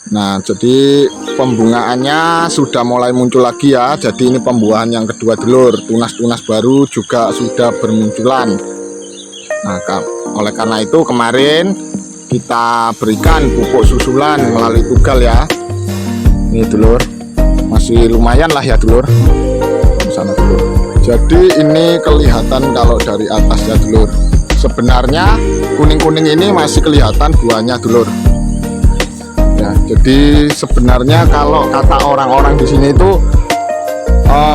Nah, jadi pembungaannya sudah mulai muncul lagi ya. Jadi ini pembuahan yang kedua dulur. Tunas-tunas baru juga sudah bermunculan. Nah, oleh karena itu kemarin kita berikan pupuk susulan melalui tugal ya. Ini dulur, masih lumayan lah ya dulur. Sana dulur. Jadi ini kelihatan kalau dari atas ya dulur. Sebenarnya kuning-kuning ini masih kelihatan buahnya dulur. Ya, jadi sebenarnya kalau kata orang-orang di sini itu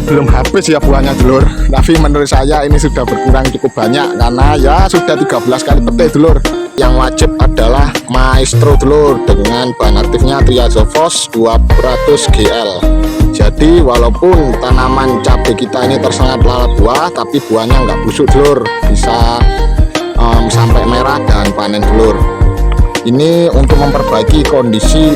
belum habis ya buahnya dulur. Tapi menurut saya ini sudah berkurang cukup banyak karena ya sudah 13 kali petik dulur. Yang wajib adalah Maestro dulur dengan bahan aktifnya Triazofos 200 GL. Jadi walaupun tanaman cabai kita ini tersengat lalat buah, tapi buahnya nggak busuk dulur, bisa sampai merah dan panen dulur. Ini untuk memperbaiki kondisi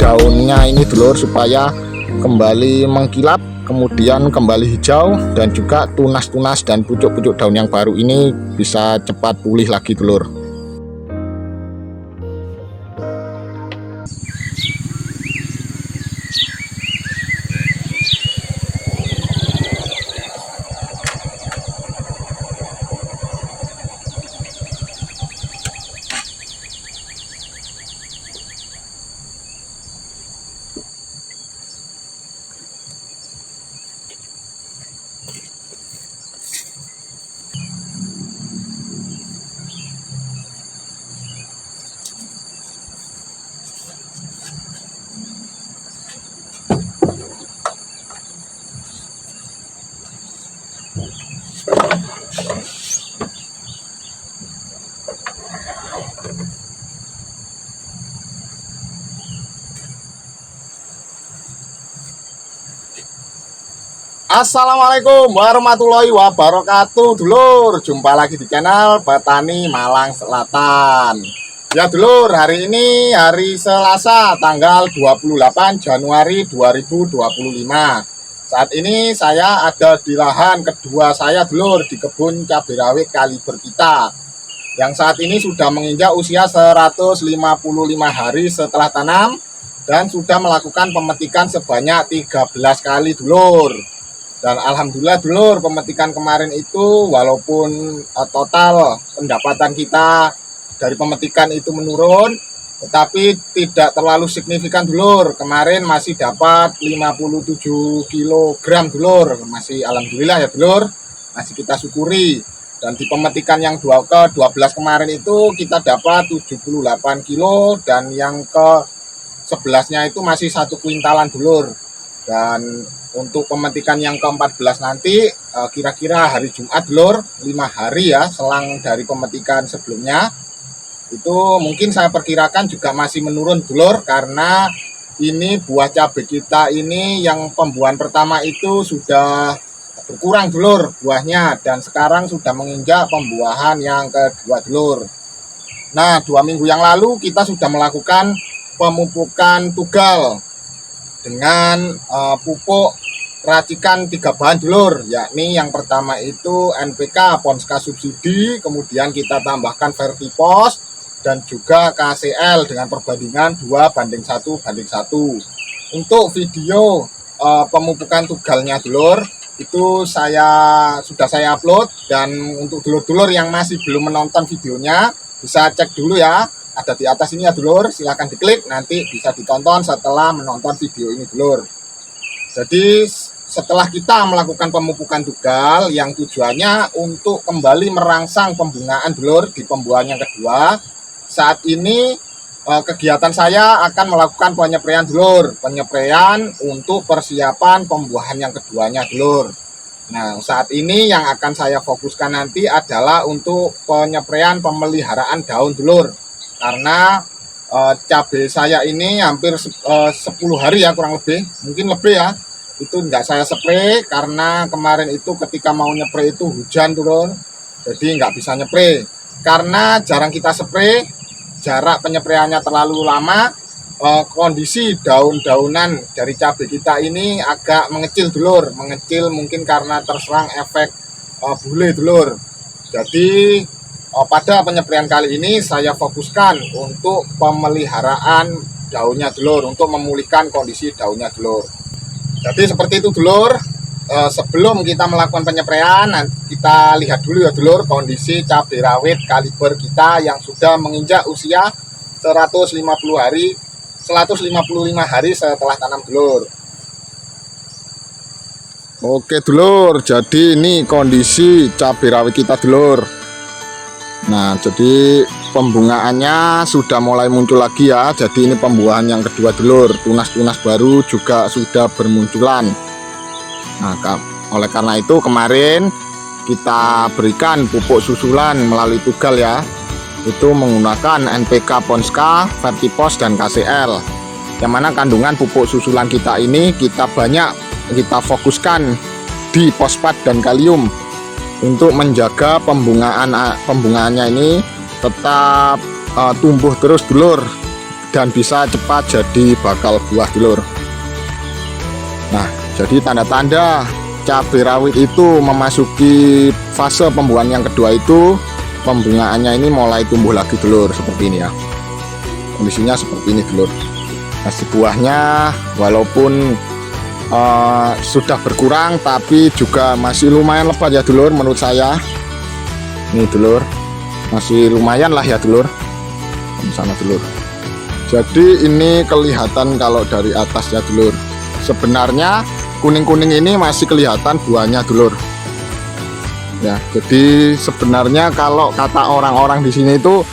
daunnya ini dulur supaya kembali mengkilap, kemudian kembali hijau, dan juga tunas-tunas dan pucuk-pucuk daun yang baru ini bisa cepat pulih lagi dulur. Assalamualaikum warahmatullahi wabarakatuh dulur. Jumpa lagi di channel Petani Malang Selatan. Ya dulur, hari ini hari Selasa tanggal 28 Januari 2025. Saat ini saya ada di lahan kedua saya dulur, di kebun cabai rawit kaliber kita, yang saat ini sudah menginjak usia 155 hari setelah tanam dan sudah melakukan pemetikan sebanyak 13 kali dulur. Dan alhamdulillah dulur, pemetikan kemarin itu walaupun total pendapatan kita dari pemetikan itu menurun, tetapi tidak terlalu signifikan dulur. Kemarin masih dapat 57 kg dulur, masih alhamdulillah ya dulur, masih kita syukuri. Dan di pemetikan yang ke-12 kemarin itu kita dapat 78 kilo, dan yang ke-11-nya itu masih 1 kuintalan dulur. Dan untuk pemetikan yang ke-14 nanti kira-kira hari Jumat dulur, 5 hari ya selang dari pemetikan sebelumnya, itu mungkin saya perkirakan juga masih menurun dulur, karena ini buah cabai kita ini yang pembuahan pertama itu sudah berkurang dulur buahnya, dan sekarang sudah menginjak pembuahan yang kedua dulur. Nah, 2 minggu yang lalu kita sudah melakukan pemupukan tugal dengan pupuk racikan 3 bahan dulur, yakni yang pertama itu NPK Ponska subsidi, kemudian kita tambahkan Vertipos, dan juga KCL dengan perbandingan 2:1:1. Untuk video pemupukan tugalnya dulur itu sudah saya upload, dan untuk dulur-dulur yang masih belum menonton videonya bisa cek dulu ya, ada di atas ini ya dulur, silahkan diklik, nanti bisa ditonton setelah menonton video ini dulur. Jadi setelah kita melakukan pemupukan tugal yang tujuannya untuk kembali merangsang pembungaan dulur di pembuahan yang kedua, saat ini kegiatan saya akan melakukan penyepraian dulur, penyepraian untuk persiapan pembuahan yang keduanya dulur. Nah, saat ini yang akan saya fokuskan nanti adalah untuk penyepraian pemeliharaan daun dulur, karena cabai saya ini hampir 10 hari ya kurang lebih, mungkin lebih ya, itu enggak saya spray karena kemarin itu ketika mau nyepray itu hujan dulur, jadi nggak bisa nyepray. Karena jarang kita spray, jarak penyepraiannya terlalu lama, kondisi daun-daunan dari cabai kita ini agak mengecil dulur, mengecil mungkin karena terserang efek bule dulur. Jadi pada penyepraian kali ini saya fokuskan untuk pemeliharaan daunnya dulur, untuk memulihkan kondisi daunnya dulur. Jadi seperti itu dulur. Sebelum kita melakukan penyepraian, kita lihat dulu ya dulur kondisi cabai rawit kaliber kita yang sudah menginjak usia 155 hari setelah tanam dulur. Oke dulur, jadi ini kondisi cabai rawit kita dulur. Nah, jadi pembungaannya sudah mulai muncul lagi ya. Jadi ini pembuahan yang kedua dulur. Tunas-tunas baru juga sudah bermunculan. Nah, oleh karena itu kemarin kita berikan pupuk susulan melalui tugal ya. Itu menggunakan NPK Ponska, Vertipos dan KCL. Yang mana kandungan pupuk susulan kita ini kita fokuskan di fosfat dan kalium untuk menjaga pembungaannya ini tetap tumbuh terus dulur dan bisa cepat jadi bakal buah dulur. Nah, jadi tanda-tanda cabai rawit itu memasuki fase pembuahan yang kedua itu pembungaannya ini mulai tumbuh lagi dulur, seperti ini ya. Kondisinya seperti ini dulur. Hasil buahnya walaupun sudah berkurang tapi juga masih lumayan lebat ya dulur menurut saya. Ini dulur, masih lumayan lah ya dulur. Di sana dulur. Jadi ini kelihatan kalau dari atas ya dulur. Sebenarnya kuning-kuning ini masih kelihatan buahnya dulur. Ya, jadi sebenarnya kalau kata orang-orang di sini itu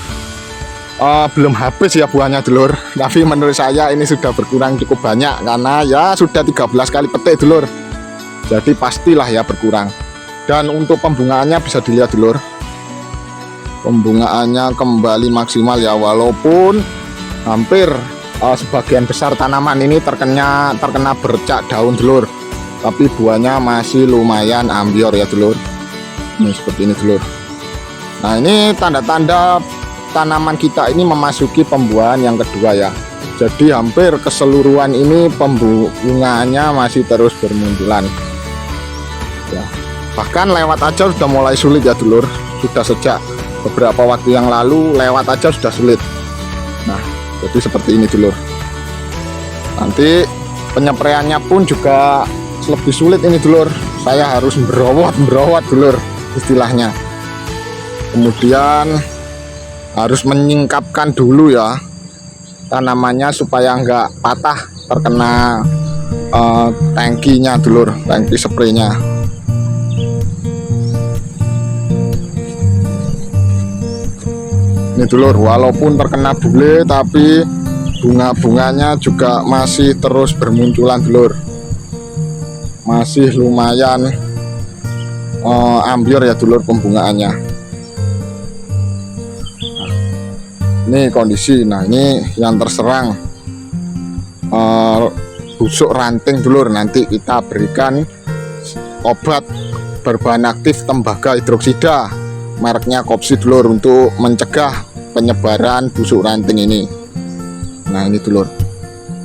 belum habis ya buahnya dulur. Tapi menurut saya ini sudah berkurang cukup banyak karena ya sudah 13 kali petik dulur. Jadi pastilah ya berkurang. Dan untuk pembungaannya bisa dilihat dulur. Pembungaannya kembali maksimal ya, walaupun hampir sebagian besar tanaman ini terkena bercak daun dulur. Tapi buahnya masih lumayan ambior ya dulur. Ini seperti ini dulur. Nah, ini tanda-tanda tanaman kita ini memasuki pembuahan yang kedua ya. Jadi hampir keseluruhan ini pembungaannya masih terus bermunculan ya. Bahkan lewat aja sudah mulai sulit ya dulur. Sudah sejak beberapa waktu yang lalu lewat aja sudah sulit. Nah, jadi seperti ini dulur. Nanti penyepraiannya pun juga lebih sulit ini dulur. Saya harus berawat dulur istilahnya. Kemudian harus menyingkapkan dulu ya tanamannya supaya enggak patah terkena tangkinya dulur, tangki spraynya. Ini dulur, walaupun terkena bule tapi bunga-bunganya juga masih terus bermunculan dulur. Masih lumayan ambiar ya dulur pembungaannya. Ini kondisi. Nah, ini yang terserang busuk ranting dulur. Nanti kita berikan obat berbahan aktif tembaga hidroksida mereknya Kopsi dulur untuk mencegah penyebaran busuk ranting ini. Nah, ini dulur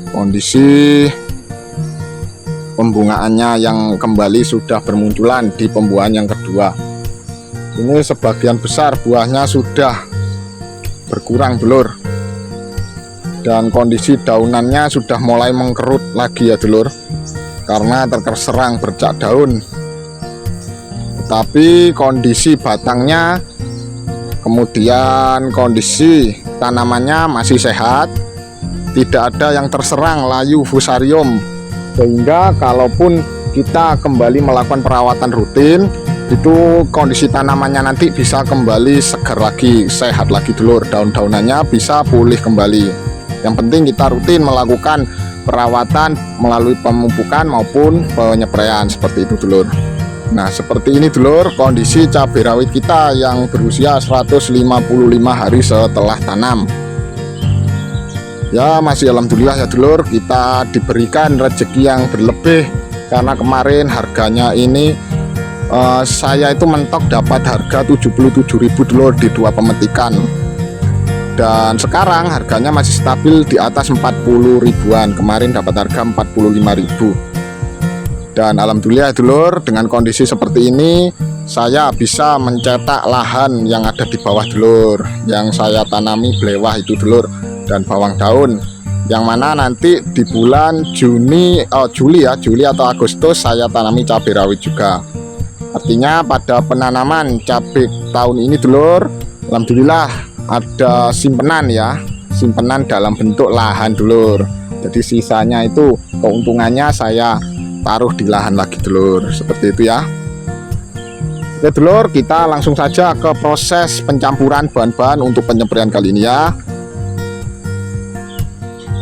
kondisi pembungaannya yang kembali sudah bermunculan di pembuahan yang kedua. Ini sebagian besar buahnya sudah berkurang dulur, dan kondisi daunannya sudah mulai mengkerut lagi ya dulur karena terserang bercak daun. Tapi kondisi batangnya kemudian kondisi tanamannya masih sehat, tidak ada yang terserang layu fusarium, sehingga kalaupun kita kembali melakukan perawatan rutin itu kondisi tanamannya nanti bisa kembali segar lagi, sehat lagi dulur, daun-daunannya bisa pulih kembali. Yang penting kita rutin melakukan perawatan melalui pemupukan maupun penyepraian seperti itu dulur. Nah, seperti ini dulur kondisi cabai rawit kita yang berusia 155 hari setelah tanam. Ya, masih alhamdulillah ya dulur, kita diberikan rezeki yang berlebih karena kemarin harganya ini saya itu mentok dapat harga 77.000 dulur di 2 pemetikan, dan sekarang harganya masih stabil di atas 40 ribuan. Kemarin dapat harga 45.000. Dan alhamdulillah dulur, dengan kondisi seperti ini saya bisa mencetak lahan yang ada di bawah dulur, yang saya tanami belewah itu dulur dan bawang daun yang mana nanti di bulan Juli atau Agustus saya tanami cabai rawit juga. Artinya pada penanaman cabai tahun ini dulur, alhamdulillah ada simpenan ya, simpenan dalam bentuk lahan dulur. Jadi sisanya itu keuntungannya saya taruh di lahan lagi dulur, seperti itu ya. Oke dulur, kita langsung saja ke proses pencampuran bahan-bahan untuk penyempraian kali ini ya.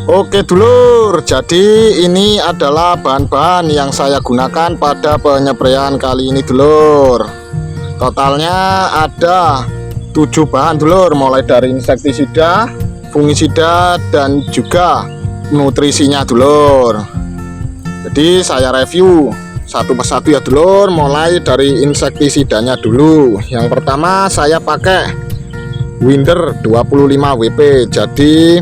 Oke dulur, jadi ini adalah bahan-bahan yang saya gunakan pada penyempraian kali ini dulur. Totalnya ada 7 bahan dulur, mulai dari insektisida, fungisida, dan juga nutrisinya dulur. Jadi saya review satu persatu ya dulur, mulai dari insektisidanya dulu. Yang pertama saya pakai Winder 25 WP. Jadi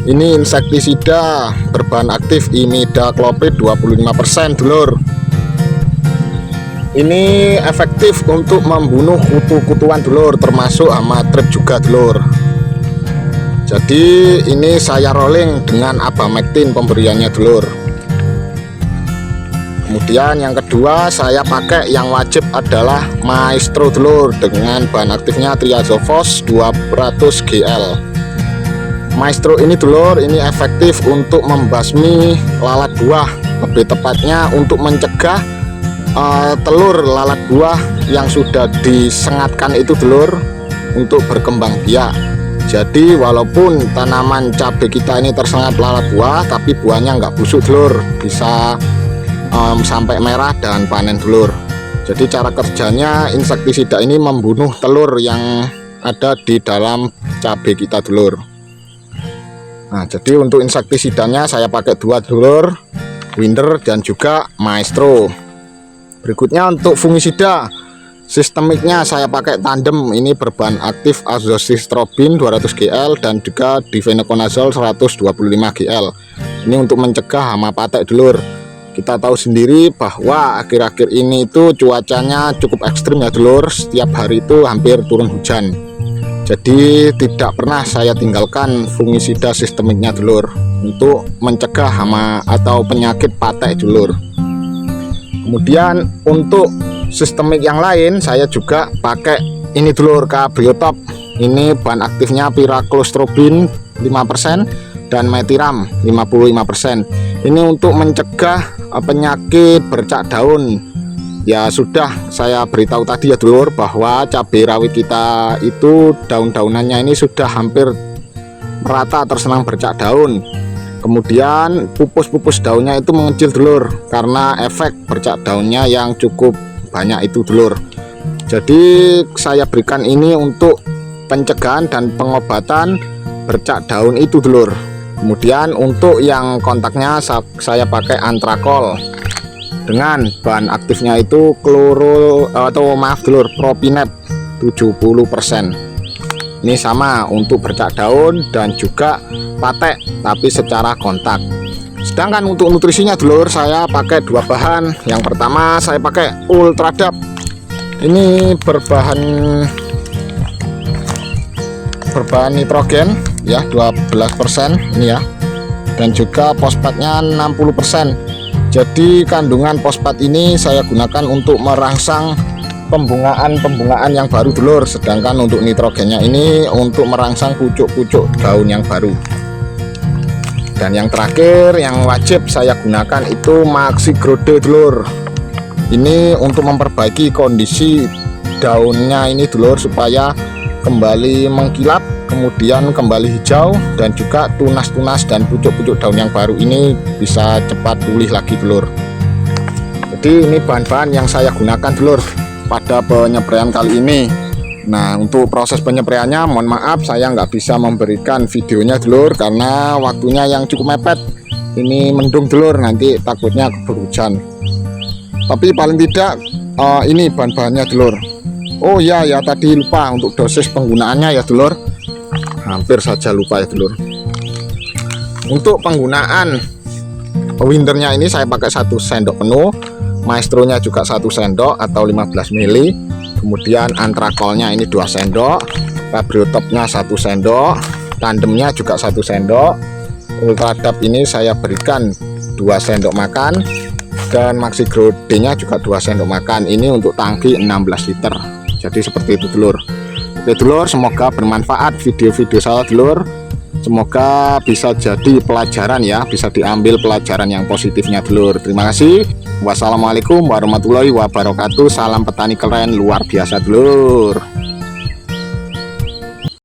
ini insektisida berbahan aktif imidacloprid 25% dulur. Ini efektif untuk membunuh kutu-kutuan dulur, termasuk hama trip juga dulur. Jadi ini saya rolling dengan abamectin pemberiannya dulur. Kemudian yang kedua saya pakai yang wajib adalah Maestro dulur dengan bahan aktifnya Triazofos 200 GL. Maestro ini dulur, ini efektif untuk membasmi lalat buah, lebih tepatnya untuk mencegah telur lalat buah yang sudah disengatkan itu dulur untuk berkembang biak. Jadi walaupun tanaman cabai kita ini tersengat lalat buah, tapi buahnya nggak busuk dulur, bisa sampai merah dan panen dulur. Jadi cara kerjanya insektisida ini membunuh telur yang ada di dalam cabai kita dulur. Nah, jadi untuk insektisidanya saya pakai 2 dulur, Winder dan juga Maestro. Berikutnya untuk fungisida, sistemiknya saya pakai Tandem, ini berbahan aktif azoxystrobin 200 GL dan juga difenoconazole 125 GL. Ini untuk mencegah hama patek dulur. Kita tahu sendiri bahwa akhir-akhir ini itu cuacanya cukup ekstrim ya dulur, setiap hari itu hampir turun hujan. Jadi tidak pernah saya tinggalkan fungisida sistemiknya dulur untuk mencegah hama atau penyakit patek dulur. Kemudian untuk sistemik yang lain saya juga pakai ini dulur, K-Biotop. Ini bahan aktifnya Pyraclostrobin 5% dan Metiram 55%. Ini untuk mencegah penyakit bercak daun. Ya sudah saya beritahu tadi ya dulur, bahwa cabai rawit kita itu daun-daunannya ini sudah hampir merata tersenang bercak daun. Kemudian pupus-pupus daunnya itu mengecil dulur karena efek bercak daunnya yang cukup banyak itu dulur. Jadi saya berikan ini untuk pencegahan dan pengobatan bercak daun itu dulur. Kemudian untuk yang kontaknya saya pakai Antrakol dengan bahan aktifnya itu Propinep 70%. Ini sama untuk bercak daun dan juga patek, tapi secara kontak. Sedangkan untuk nutrisinya dulur, saya pakai 2 bahan. Yang pertama saya pakai Ultradap. Ini berbahan nitrogen ya 12% ini ya, dan juga fosfatnya 60%. Jadi kandungan fosfat ini saya gunakan untuk merangsang pembungaan yang baru dulur, sedangkan untuk nitrogennya ini untuk merangsang pucuk-pucuk daun yang baru. Dan yang terakhir yang wajib saya gunakan itu Maxigrode dulur. Ini untuk memperbaiki kondisi daunnya ini dulur, supaya kembali mengkilap, kemudian kembali hijau, dan juga tunas-tunas dan pucuk-pucuk daun yang baru ini bisa cepat pulih lagi dulur. Jadi ini bahan-bahan yang saya gunakan dulur pada penyempraian kali ini. Nah, untuk proses penyempraiannya mohon maaf saya nggak bisa memberikan videonya dulur karena waktunya yang cukup mepet. Ini mendung dulur, nanti takutnya keburu hujan. Tapi paling tidak ini bahan-bahannya dulur. Oh ya tadi lupa untuk dosis penggunaannya ya dulur, hampir saja lupa ya dulur. Untuk penggunaan Windernya ini saya pakai 1 sendok penuh, Maestronya juga 1 sendok atau 15 ml. Kemudian Antrakolnya ini 2 sendok, K-Biotopnya 1 sendok, Tandemnya juga 1 sendok, Ultradap ini saya berikan 2 sendok makan, dan Maxi Grode-nya juga 2 sendok makan. Ini untuk tangki 16 liter. Jadi seperti itu dulur. Oke dulur, semoga bermanfaat video-video saya dulur. Semoga bisa jadi pelajaran ya, bisa diambil pelajaran yang positifnya dulur. Terima kasih. Wassalamualaikum warahmatullahi wabarakatuh. Salam petani keren luar biasa dulur.